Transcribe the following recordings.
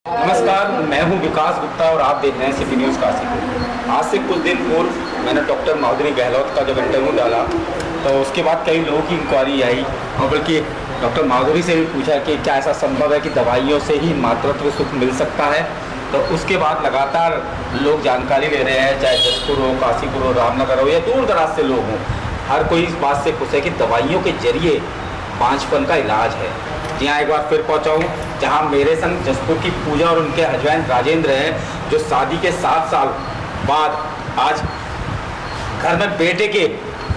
नमस्कार, मैं हूं विकास गुप्ता और आप देख रहे हैं सिटी न्यूज़ काशी। आज से कुछ दिन पूर्व मैंने डॉक्टर माधुरी गहलोत का जब इंटरव्यू डाला तो उसके बाद कई लोगों की इंक्वायरी आई और बल्कि डॉक्टर माधुरी से भी पूछा कि क्या ऐसा संभव है कि दवाइयों से ही मातृत्व सुख मिल सकता है। तो उसके बाद लगातार लोग जानकारी ले रहे हैं, चाहे जसपुर हो, काशीपुर हो, रामनगर हो या दूर दराज से लोग हों, हर कोई इस बात से खुश है कि दवाइयों के जरिए बांझपन का इलाज है। जी हाँ, एक बार फिर पहुंचा हूँ जहाँ मेरे संग जसपुर की पूजा और उनके हस्बैंड राजेंद्र हैं, जो शादी के 7 साल बाद आज घर में बेटे के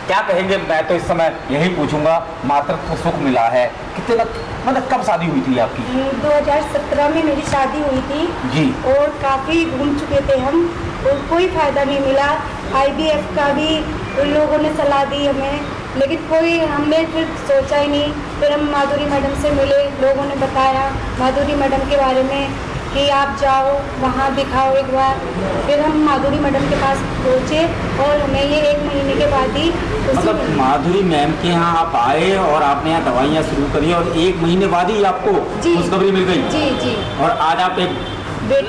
क्या कहेंगे, मैं तो इस समय यही पूछूंगा, मातृत्व सुख मिला है। कितने मतलब कब शादी हुई थी आपकी? 2017 में मेरी शादी हुई थी जी। और काफ़ी घूम चुके थे हम और कोई फ़ायदा नहीं मिला। IVF का भी उन लोगों ने सलाह दी हमें, लेकिन कोई हमने फिर सोचा ही नहीं। फिर हम माधुरी मैडम से मिले, लोगों ने बताया माधुरी मैडम के बारे में कि आप जाओ वहाँ दिखाओ एक बार। फिर हम माधुरी मैडम के पास पहुँचे और हमें ये 1 महीने के बाद ही मतलब माधुरी मैम के यहाँ आप आए और आपने यहाँ दवाइयाँ शुरू करी और 1 महीने बाद ही आपको खुशखबरी मिल गई। जी जी। और आज आप एक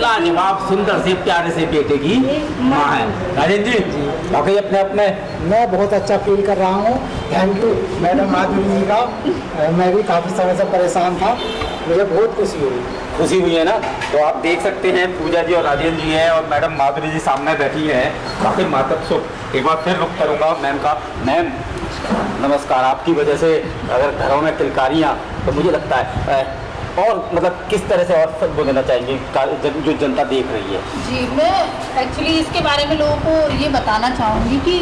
लाजवाब सुंदर से प्यारे से बेटे की माँ है। राजेंद्र जी, वाकई अपने अपने मैं बहुत अच्छा फील कर रहा हूँ। थैंक यू मैडम माधुरी जी का। मैं भी काफ़ी समय से परेशान था, मुझे बहुत खुशी हुई है ना। तो आप देख सकते हैं पूजा जी और राजेंद्र जी हैं और मैडम माधुरी जी सामने बैठी हैं। काफ़ी मातृत्व सुख। एक बार फिर रुक करूँगा मैम का। मैम नमस्कार। आपकी वजह से अगर घरों में किलकारियाँ, तो मुझे लगता है और मतलब किस तरह से और वो देना चाहेंगे जो जनता देख रही है? जी, मैं एक्चुअली इसके बारे में लोगों को ये बताना चाहूँगी कि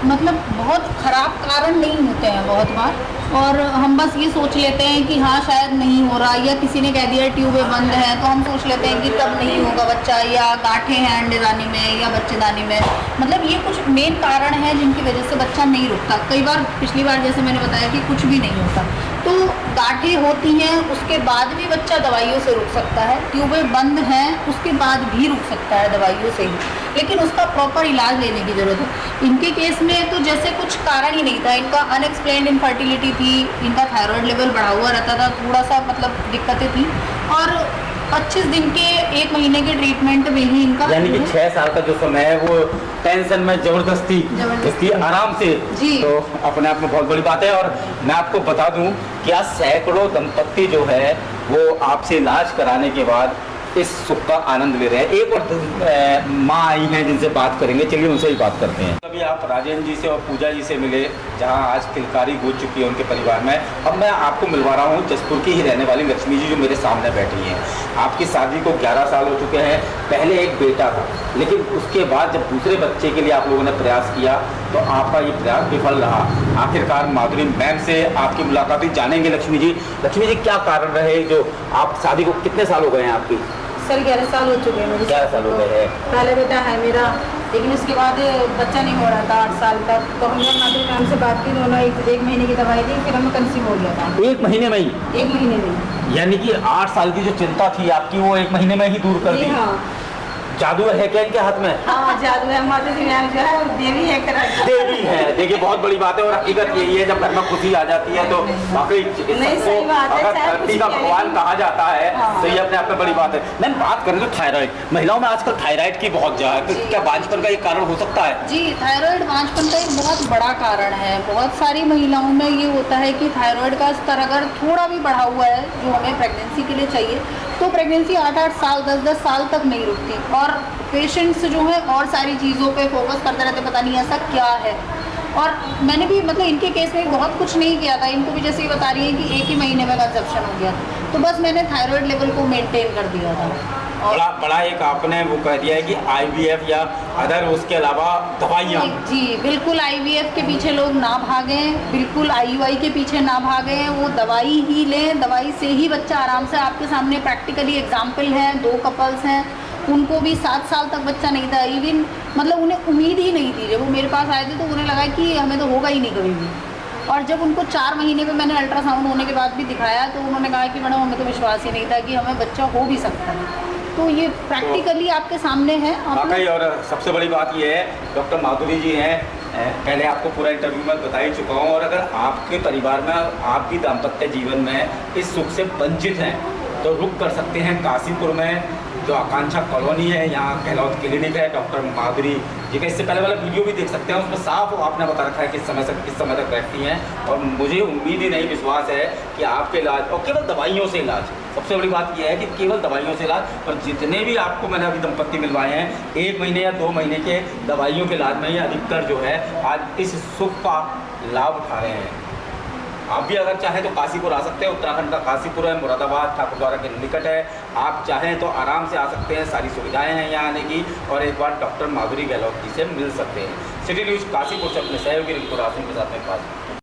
मतलब बहुत ख़राब कारण नहीं होते हैं बहुत बार, और हम बस ये सोच लेते हैं कि हाँ शायद नहीं हो रहा, या किसी ने कह दिया ट्यूबें बंद हैं तो हम सोच लेते हैं कि तब नहीं होगा बच्चा, या गांठें हैं अंडेदानी में या बच्चेदानी में। मतलब ये कुछ मेन कारण है जिनकी वजह से बच्चा नहीं रुकता। कई बार पिछली बार जैसे मैंने बताया कि कुछ भी नहीं होता, तो गांठें होती हैं उसके बाद भी बच्चा दवाइयों से रुक सकता है, ट्यूबें बंद हैं उसके बाद भी रुक सकता है दवाइयों से ही, लेकिन उसका प्रॉपर इलाज लेने की ज़रूरत है। इनके केस में तो जैसे कुछ कारण ही नहीं था, इनका अनएक्सप्लेन्ड इनफर्टिलिटी थी, इनका थायराइड लेवल बढ़ा हुआ रहता था, थोड़ा सा मतलब दिक्कतें थी, और 25 दिन के 1 महीने के ट्रीटमेंट में ही इनका, यानी कि 6 साल का जो समय है वो टेंशन में जबरदस्ती आराम से, तो अपने आप में बहुत बड़ी बात है। और मैं आपको बता दूं कि आज सैकड़ों दंपत्ति जो है वो आपसे इलाज कराने के बाद इस सुख का आनंद ले रहे हैं। एक और माँ आई हैं जिनसे बात करेंगे, चलिए उनसे ही बात करते हैं। अभी आप राजेंद्र जी से और पूजा जी से मिले, जहाँ आज किलकारी गूंज चुकी है उनके परिवार में। अब मैं आपको मिलवा रहा हूँ जसपुर की ही रहने वाली लक्ष्मी जी, जो मेरे सामने बैठी हैं। आपकी शादी को 11 साल हो चुके हैं। पहले एक बेटा था, लेकिन उसके बाद जब दूसरे बच्चे के लिए आप लोगों ने प्रयास किया तो आपका ये प्रयास विफल रहा। आखिरकार माधुरी मैम से आपकी मुलाकात हुई, जानेंगे लक्ष्मी जी क्या कारण रहे जो आप शादी को, कितने साल हो गए हैं आपकी? सर 11 साल हो चुके हैं मुझे। 11 साल हो गए हैं। पहले बेटा है मेरा, लेकिन उसके बाद बच्चा नहीं हो रहा था 8 साल तक, तो हमने माधुरी मैम से बात की, दोनों 1 महीने की दवाई दी, फिर हमें कंसीव हो गया था। 1 महीने में ही? 1 महीने में। यानी कि 8 साल की जो चिंता थी आपकी वो 1 महीने में ही दूर कर दी। हाँ। जादू है क्या इनके हाथ में? हाँ जादू है। माधुरी मैम जो है देवी है, देवी है। देखिए बहुत बड़ी बात है, और हकीकत यही है जब घर में खुशी आ जाती है तो वाकई इसको अगर धरती का भगवान कहा जाता है तो ये अपने आप में बड़ी बात है। मैं बात करें तो थायराइड, महिलाओं में आजकल थायराइड की बहुत ज़्यादा, क्या बांझपन का एक कारण हो सकता है? जी, थायराइड बांझपन का एक बहुत बड़ा कारण है। बहुत सारी महिलाओं में ये होता है कि थायराइड का स्तर अगर थोड़ा भी बढ़ा हुआ है जो हमें प्रेगनेंसी के लिए चाहिए, तो प्रेगनेंसी 8-8 साल 10-10 साल तक नहीं रुकती, और पेशेंट्स जो है और सारी चीज़ों पे फोकस करते रहते, पता नहीं ऐसा क्या है। और मैंने भी मतलब इनके केस में बहुत कुछ नहीं किया था, इनको भी जैसे ये बता रही है कि 1 ही महीने में कंसेप्शन हो गया, तो बस मैंने थायराइड लेवल को मेंटेन कर दिया था। और बड़ा एक आपने वो कह दिया है कि IVF या अदर, उसके अलावा दवाइयाँ। जी बिल्कुल, IVF के पीछे लोग ना भागें, बिल्कुल IUI के पीछे ना भागें, वो दवाई ही लें, दवाई से ही बच्चा आराम से, आपके सामने प्रैक्टिकली एग्जाम्पल हैं, 2 कपल्स हैं, उनको भी 7 साल तक बच्चा नहीं था, इवन मतलब उन्हें उम्मीद ही नहीं थी। जब वो मेरे पास आए थे तो उन्हें लगा कि हमें तो होगा ही नहीं कभी भी, और जब उनको 4 महीने में मैंने अल्ट्रासाउंड होने के बाद भी दिखाया तो उन्होंने कहा कि मैडम हमें तो विश्वास ही नहीं था कि हमें बच्चा हो भी सकता है। तो ये प्रैक्टिकली आपके सामने है। वाकई, और सबसे बड़ी बात ये है डॉक्टर माधुरी जी हैं, पहले आपको पूरा इंटरव्यू में बता ही चुका हूँ, और अगर आपके परिवार में, आपकी दाम्पत्य जीवन में इस सुख से वंचित हैं तो रुक कर सकते हैं काशीपुर में जो आकांक्षा कॉलोनी है, यहाँ गहलोत क्लिनिक है, डॉक्टर माधुरी जी का इससे पहले वाला वीडियो भी देख सकते हैं, उसमें साफ आपने बता रखा है किस समय तक रहती हैं। और मुझे उम्मीद ही नहीं, विश्वास है कि आपके इलाज और केवल दवाइयों से इलाज, सबसे बड़ी बात यह है कि केवल दवाइयों से इलाज। और जितने भी आपको मैंने अभी दंपत्ति मिलवाए हैं 1 महीने या 2 महीने के दवाइयों के इलाज में, ये अधिकतर जो है आज इस सुख का लाभ उठा रहे हैं। आप भी अगर चाहें तो काशीपुर आ सकते हैं, उत्तराखंड का काशीपुर है, मुरादाबाद ठाकुरद्वारा के निकट है। आप चाहें तो आराम से आ सकते हैं, सारी सुविधाएं हैं यहाँ आने की, और एक बार डॉक्टर माधुरी गहलोत जी से मिल सकते हैं। सिटी न्यूज़ काशीपुर से अपने सहयोगी रिंकू रासिन के साथ में पास